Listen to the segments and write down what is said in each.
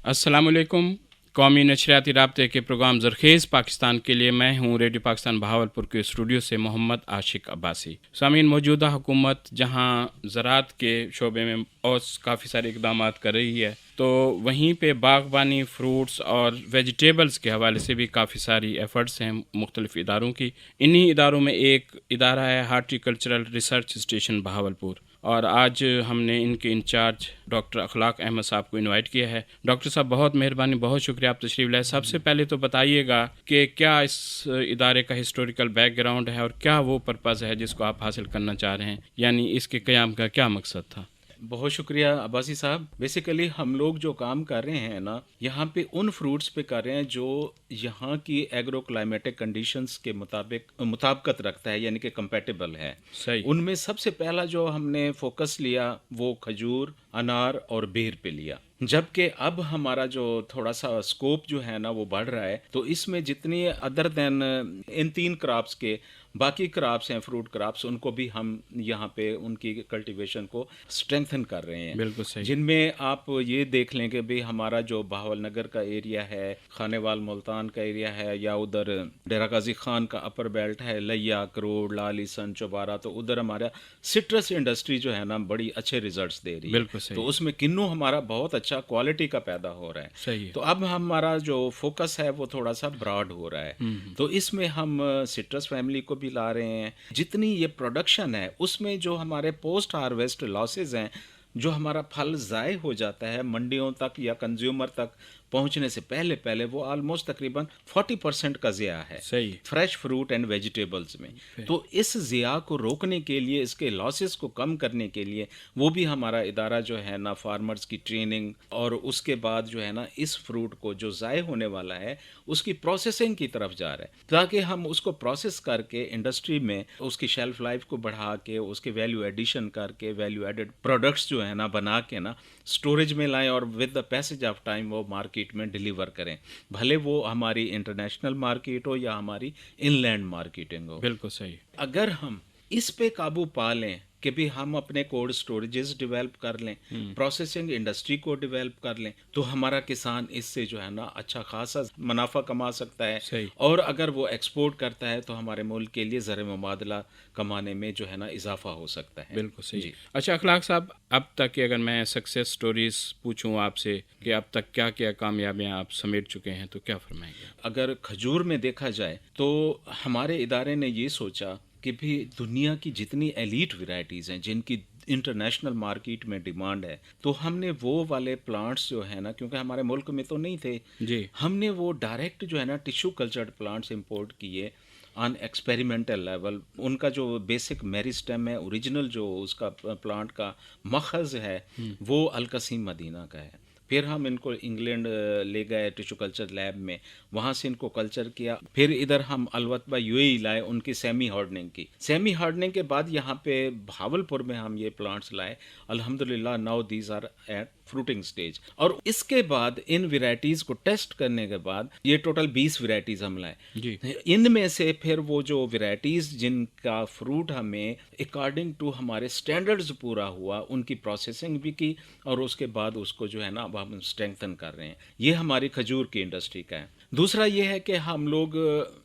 السلام علیکم. قومی نشریاتی رابطے کے پروگرام زرخیز پاکستان کے لیے میں ہوں ریڈیو پاکستان بہاولپور کے اسٹوڈیو سے محمد عاشق عباسی. سامعین، موجودہ حکومت جہاں زراعت کے شعبے میں اور کافی سارے اقدامات کر رہی ہے، تو وہیں پہ باغبانی، فروٹس اور ویجیٹیبلز کے حوالے سے بھی کافی ساری ایفرٹس ہیں مختلف اداروں کی. انہی اداروں میں ایک ادارہ ہے horti cultural research station Bahawalpur, اور آج ہم نے ان کے انچارج ڈاکٹر اخلاق احمد صاحب کو انوائٹ کیا ہے. ڈاکٹر صاحب، بہت مہربانی، بہت شکریہ آپ تشریف لائے. سب سے پہلے تو بتائیے گا کہ کیا اس ادارے کا ہسٹوریکل بیک گراؤنڈ ہے اور کیا وہ پرپز ہے جس کو آپ حاصل کرنا چاہ رہے ہیں، یعنی اس کے قیام کا کیا مقصد تھا؟ بہت شکریہ عباسی صاحب. بیسیکلی ہم لوگ جو کام کر رہے ہیں نا، یہاں پہ ان فروٹس پہ کر رہے ہیں جو یہاں کی ایگرو کلائمیٹک کنڈیشنز کے مطابقت رکھتا ہے، یعنی کہ کمپیٹیبل ہے. صحیح. ان میں سب سے پہلا جو ہم نے فوکس لیا وہ کھجور، انار اور بیر پہ لیا. جبکہ اب ہمارا جو تھوڑا سا اسکوپ جو ہے نا وہ بڑھ رہا ہے، تو اس میں جتنی ادر دین ان تین کراپس کے باقی کراپس ہیں، فروٹ کراپس، ان کو بھی ہم یہاں پہ ان کی کلٹیویشن کو اسٹرینتھن کر رہے ہیں. بالکل صحیح. جن میں آپ یہ دیکھ لیں کہ بھی ہمارا جو بہاول نگر کا ایریا ہے، خانے وال ملتان کا ایریا ہے، یا ادھر ڈیرہ غازی خان کا اپر بیلٹ ہے، لیا، کروڑ، لالی سن، چوبارہ، تو ادھر ہمارا سٹرس انڈسٹری جو ہے نا بڑی اچھے ریزلٹس دے رہی ہے. بالکل صحیح. تو اس میں کنو ہمارا بہت اچھا کوالٹی کا پیدا ہو رہا ہے. صحیح ہے. تو اب ہمارا جو فوکس ہے وہ تھوڑا سا براڈ ہو رہا ہے. تو اس میں ہم سٹرس فیملی کو بھی لا رہے ہیں. جتنی یہ پروڈکشن ہے اس میں جو ہمارے پوسٹ ہارویسٹ لاسز ہیں، جو ہمارا پھل ضائع ہو جاتا ہے منڈیوں تک یا کنزیومر تک پہنچنے سے پہلے وہ آلموسٹ تقریباً 40% کا ضیاع ہے صحیح. فریش فروٹ اینڈ ویجیٹیبلز میں. تو اس ضیاع کو روکنے کے لیے، اس کے لاسز کو کم کرنے کے لیے، وہ بھی ہمارا ادارہ جو ہے نا فارمرز کی ٹریننگ، اور اس کے بعد جو ہے نا اس فروٹ کو جو ضائع ہونے والا ہے اس کی پروسیسنگ کی طرف جا رہا ہے، تاکہ ہم اس کو پروسیس کر کے انڈسٹری میں اس کی شیلف لائف کو بڑھا کے، اس کے ویلیو ایڈیشن کر کے، ویلیو ایڈڈ پروڈکٹس جو ہے نا بنا کے نا اسٹوریج میں لائیں، اور with the passage of time وہ مارکیٹ میں ڈیلیور کریں، بھلے وہ ہماری انٹرنیشنل مارکیٹ ہو یا ہماری ان لینڈ مارکیٹنگ ہو. بالکل صحیح. اگر ہم اس پہ قابو پا لیں کہ بھی ہم اپنے کولڈ سٹوریجز ڈیولپ کر لیں، پروسیسنگ انڈسٹری کو ڈیولپ کر لیں، تو ہمارا کسان اس سے جو ہے نا اچھا خاصا منافع کما سکتا ہے. صحیح. اور اگر وہ ایکسپورٹ کرتا ہے تو ہمارے ملک کے لیے زر مبادلہ کمانے میں جو ہے نا اضافہ ہو سکتا ہے. بالکل صحیح. اچھا اخلاق صاحب، اب تک اگر میں سکسیس سٹوریز پوچھوں آپ سے کہ اب تک کیا کیا کامیابیاں آپ سمیٹ چکے ہیں، تو کیا فرمائیں گے؟ اگر کھجور میں دیکھا جائے تو ہمارے ادارے نے یہ سوچا کہ بھی دنیا کی جتنی ایلیٹ ورائٹیز ہیں جن کی انٹرنیشنل مارکیٹ میں ڈیمانڈ ہے، تو ہم نے وہ والے پلانٹس جو ہے نا، کیونکہ ہمارے ملک میں تو نہیں تھے، جی. ہم نے وہ ڈائریکٹ جو ہے نا ٹیشو کلچرڈ پلانٹس امپورٹ کیے آن ایکسپیریمنٹل لیول. ان کا جو بیسک میری سٹیم ہے، اوریجنل جو اس کا پلانٹ کا مخز ہے، وہ القصیم مدینہ کا ہے. پھر ہم ان کو انگلینڈ لے گئے ٹیشو کلچر لیب میں، وہاں سے ان کو کلچر کیا. پھر ادھر ہم الوتبہ یو اے لائے ان کی سیمی ہارڈننگ کے بعد یہاں پہ بھاولپور میں ہم یہ پلانٹس لائے. الحمدللہ now these are at fruiting stage. اور اس کے بعد ان ویرائٹیز کو ٹیسٹ کرنے کے بعد یہ ٹوٹل 20 ویرائٹیز ہم لائے. جی. ان میں سے پھر وہ جو ویرائٹیز جن کا فروٹ ہمیں اکارڈنگ ٹو ہمارے سٹینڈرڈز پورا ہوا، ان کی پروسیسنگ بھی کی، اور اس کے بعد اس کو جو ہے نا اب ہم اسٹرینتھن کر رہے ہیں. یہ ہماری کھجور کی انڈسٹری کا ہے. دوسرا یہ ہے کہ ہم لوگ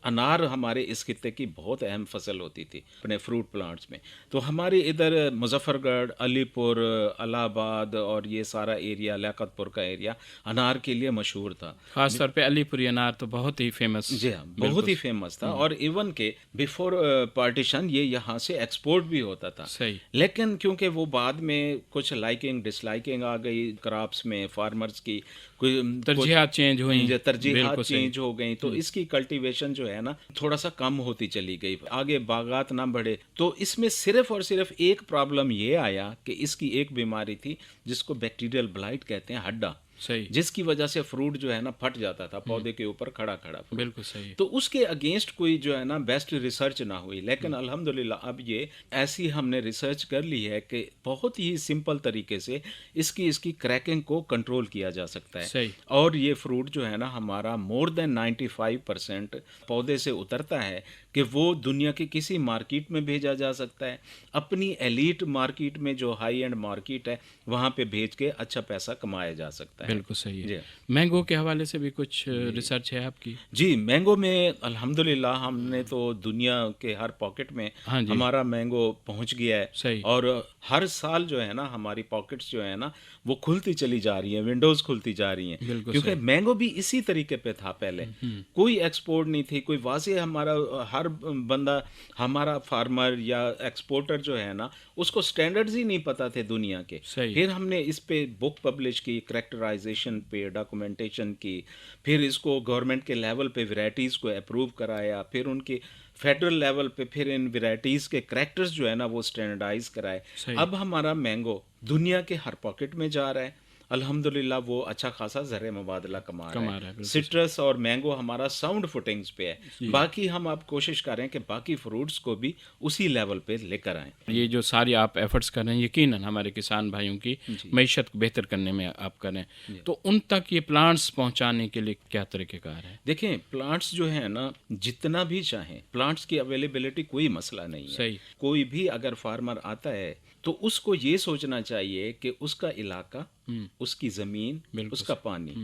انار، ہمارے اس خطے کی بہت اہم فصل ہوتی تھی اپنے فروٹ پلانٹس میں. تو ہمارے ادھر مظفر گڑھ، علی پور، الہ آباد اور یہ سارا ایریا، لیاقت پور کا ایریا انار کے لیے مشہور تھا. خاص طور پہ علی پوری انار تو بہت ہی فیمس. جی ہاں، بہت ہی فیمس تھا. اور ایون کہ بیفور پارٹیشن یہ یہاں سے ایکسپورٹ بھی ہوتا تھا. صحیح. لیکن کیونکہ وہ بعد میں کچھ لائکنگ ڈس لائکنگ آ گئی کراپس میں، فارمرز کی ترجیحات چینج ہوئیں، ترجیحات چینج ہو گئیں، تو اس کی کلٹیویشن جو ہے نا تھوڑا سا کم ہوتی چلی گئی، آگے باغات نہ بڑھے. تو اس میں صرف اور صرف ایک پرابلم یہ آیا کہ اس کی ایک بیماری تھی جس کو بیکٹیریل بلائٹ کہتے ہیں، ہڈا. صحیح. جس کی وجہ سے فروٹ جو ہے نا پھٹ جاتا تھا پودے کے اوپر کھڑا. بالکل صحیح. تو اس کے اگینسٹ کوئی جو ہے نا بیسٹ ریسرچ نہ ہوئی. لیکن الحمدللہ اب یہ ایسی ہم نے ریسرچ کر لی ہے کہ بہت ہی سمپل طریقے سے اس کی کریکنگ کو کنٹرول کیا جا سکتا ہے. صحیح. اور یہ فروٹ جو ہے نا ہمارا مور دین 95% پودے سے اترتا ہے کہ وہ دنیا کی کسی مارکیٹ میں بھیجا جا سکتا ہے، اپنی ایلیٹ مارکیٹ میں جو ہائی اینڈ مارکیٹ ہے وہاں پہ بھیج کے اچھا پیسہ کمایا جا سکتا ہے۔ بالکل صحیح ہے۔ جی مینگو کے حوالے سے بھی کچھ ریسرچ ہے آپ کی؟ جی، مینگو میں الحمدللہ ہم نے تو دنیا کے ہر پاکٹ میں ہاں جی، ہمارا مینگو پہنچ گیا ہے، صحیح، اور ہر سال جو ہے نا ہماری پاکٹس جو ہے نا وہ کھلتی چلی جا رہی ہیں، ونڈوز کھلتی جا رہی ہیں، بالکل کیونکہ صحیح، مینگو بھی اسی طریقے پہ تھا پہلے، کوئی ایکسپورٹ نہیں تھی، کوئی واضح ہمارا ہر بندہ ہمارا فارمر یا ایکسپورٹر جو ہے نا اس کو سٹینڈرڈز ہی نہیں پتہ تھے دنیا کے۔ صحیح، پھر ہم نے اس پہ بک پبلش کی، کریکٹرائزیشن پہ ڈاکومنٹیشن کی، پھر اس کو گورنمنٹ کے لیول پہ ویرائٹیز کو اپروو کرایا، پھر ان کی فیڈرل لیول پہ پھر ان ویرائٹیز کے کریکٹرز جو ہے نا وہ سٹینڈرڈائز کرائے۔ صحیح، اب ہمارا مینگو دنیا کے ہر پاکٹ میں جا رہا ہے، الحمدللہ وہ اچھا خاصا زر مبادلہ کما رہا ہے۔ بالکل، سٹرس اور مینگو ہمارا ساؤنڈ فوٹنگز پہ ہے، باقی ہم اب کوشش کر رہے ہیں کہ باقی فروٹس کو بھی اسی لیول پہ لے کر آئیں۔ یہ جو ساری آپ ایفرٹس کر رہے ہیں یقیناً ہمارے کسان بھائیوں کی معیشت کو بہتر کرنے میں آپ کریں، تو ان تک یہ پلانٹس پہنچانے کے لیے کیا طریقہ کار ہے؟ دیکھیں پلانٹس جو ہے نا جتنا بھی چاہیں، پلانٹس کی اویلیبلٹی کوئی مسئلہ نہیں ہے۔ صحیح، کوئی بھی اگر فارمر آتا ہے تو اس کو یہ سوچنا چاہیے کہ اس کا علاقہ، اس کی زمین، اس کا پانی،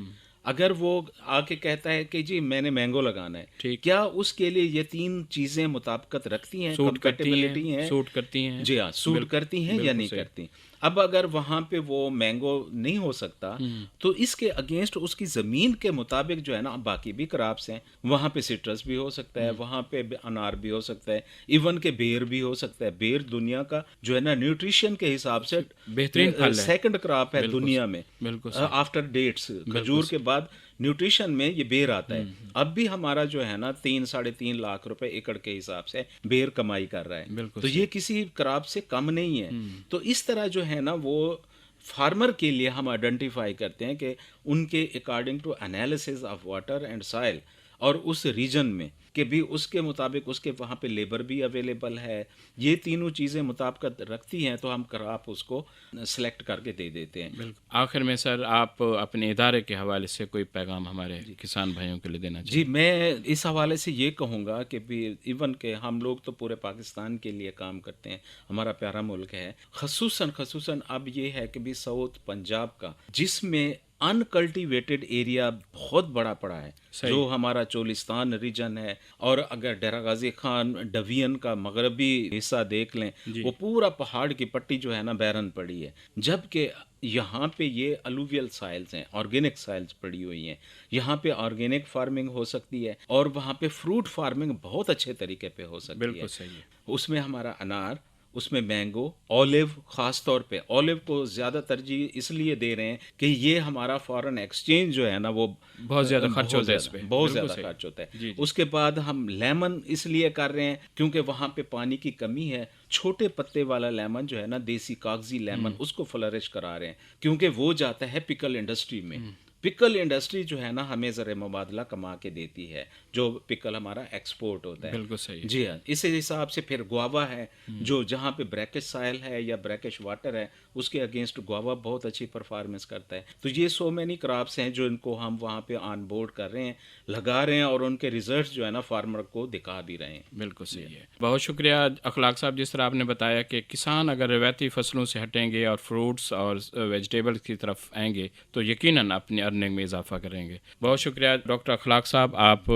اگر وہ آ کے کہتا ہے کہ جی میں نے مینگو لگانا ہے، کیا اس کے لیے یہ تین چیزیں مطابقت رکھتی ہیں، کمپیٹیبلٹی ہے، سوٹ کرتی ہیں؟ جی ہاں، سوٹ کرتی ہیں یا نہیں کرتی؟ اب اگر وہاں پہ وہ مینگو نہیں ہو سکتا تو اس کے اگینسٹ اس کی زمین کے مطابق جو ہے نا باقی بھی کراپس ہیں، وہاں پہ سٹرس بھی ہو سکتا ہے، وہاں پہ انار بھی ہو سکتا ہے، ایون کہ بیر بھی ہو سکتا ہے۔ بیر دنیا کا جو ہے نا نیوٹریشن کے حساب سے بہترین پھل ہے، سیکنڈ کراپ ہے دنیا میں، بالکل آفٹر ڈیٹس، کھجور کے بعد نیوٹریشن میں یہ بیر آتا ہے۔ اب بھی ہمارا جو ہے نا 3-3.5 لاکھ روپے ایکڑ کے حساب سے بیر کمائی کر رہا ہے، تو یہ کسی کراپ سے کم نہیں ہے۔ تو اس طرح جو ہے نا وہ فارمر کے لیے ہم آئیڈینٹیفائی کرتے ہیں کہ ان کے according to analysis of water and soil اور اس ریجن میں کہ بھی اس کے مطابق اس کے وہاں پہ لیبر بھی اویلیبل ہے، یہ تینوں چیزیں مطابقت رکھتی ہیں تو ہم کراپ اس کو سلیکٹ کر کے دے دیتے ہیں۔ آخر میں سر آپ اپنے ادارے کے حوالے سے کوئی پیغام ہمارے کسان بھائیوں کے لیے دینا چاہیے؟ جی، میں اس حوالے سے یہ کہوں گا کہ بھی ایون کہ ہم لوگ تو پورے پاکستان کے لیے کام کرتے ہیں، ہمارا پیارا ملک ہے، خصوصاً اب یہ ہے کہ بھی ساؤتھ پنجاب کا جس میں انکلٹیویٹڈ ایریا بہت بڑا پڑا ہے، جو ہمارا چولستان ریجن ہے، اور اگر ڈیرہ غازی خان ڈویژن کا مغربی حصہ دیکھ لیں وہ پورا پہاڑ کی پٹی جو ہے نا بیرن پڑی ہے، جبکہ یہاں پہ یہ الوویل سائلز ہیں، آرگینک سائلز پڑی ہوئی ہیں، یہاں پہ آرگینک فارمنگ ہو سکتی ہے، اور وہاں پہ فروٹ فارمنگ بہت اچھے طریقے پہ ہو سکتی ہے۔ بالکل صحیح ہے، اس میں ہمارا انار، اس میں مینگو، اولیو، خاص طور پہ اولیو کو زیادہ ترجیح اس لیے دے رہے ہیں کہ یہ ہمارا فارن ایکسچینج جو ہے نا وہ بہت زیادہ خرچ ہوتا ہے، اس پہ بہت زیادہ خرچ ہوتا ہے۔ اس کے بعد ہم لیمن اس لیے کر رہے ہیں کیونکہ وہاں پہ پانی کی کمی ہے، چھوٹے پتے والا لیمن جو ہے نا دیسی کاغذی لیمن اس کو فلرش کرا رہے ہیں کیونکہ وہ جاتا ہے پکل انڈسٹری میں۔ پکل انڈسٹری جو ہے نا ہمیں زر مبادلہ کما کے دیتی ہے، جو پکل ہمارا ایکسپورٹ ہوتا ہے۔ بالکل صحیح، جی ہاں، اس حساب سے پھر گوابا ہے، جو جہاں پہ بریکش سائل ہے یا بریکش واٹر ہے اس کے اگینسٹ گوابا بہت اچھی پرفارمنس کرتا ہے۔ تو یہ سو مینی کراپس ہیں جو ان کو ہم وہاں پہ آن بورڈ کر رہے ہیں، لگا رہے ہیں، اور ان کے ریزلٹس جو ہے نا فارمر کو دکھا بھی رہے ہیں۔ بالکل صحیح ہے، بہت شکریہ اخلاق صاحب، جس طرح آپ نے بتایا کہ کسان اگر روایتی فصلوں سے ہٹیں گے اور فروٹس اور ویجیٹیبل کی طرف آئیں گے تو یقیناً اپنی ارننگ میں اضافہ کریں گے۔ بہت شکریہ ڈاکٹر اخلاق صاحب، آپ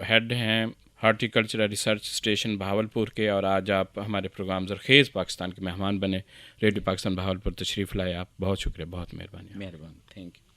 ہیڈ ہیں ہارٹیکلچرل ریسرچ اسٹیشن بہاولپور کے، اور آج آپ ہمارے پروگرام زرخیز پاکستان کے مہمان بنے، ریڈیو پاکستان بہاولپور تشریف لائے، آپ بہت شکریہ، بہت مہربانی۔ Thank you.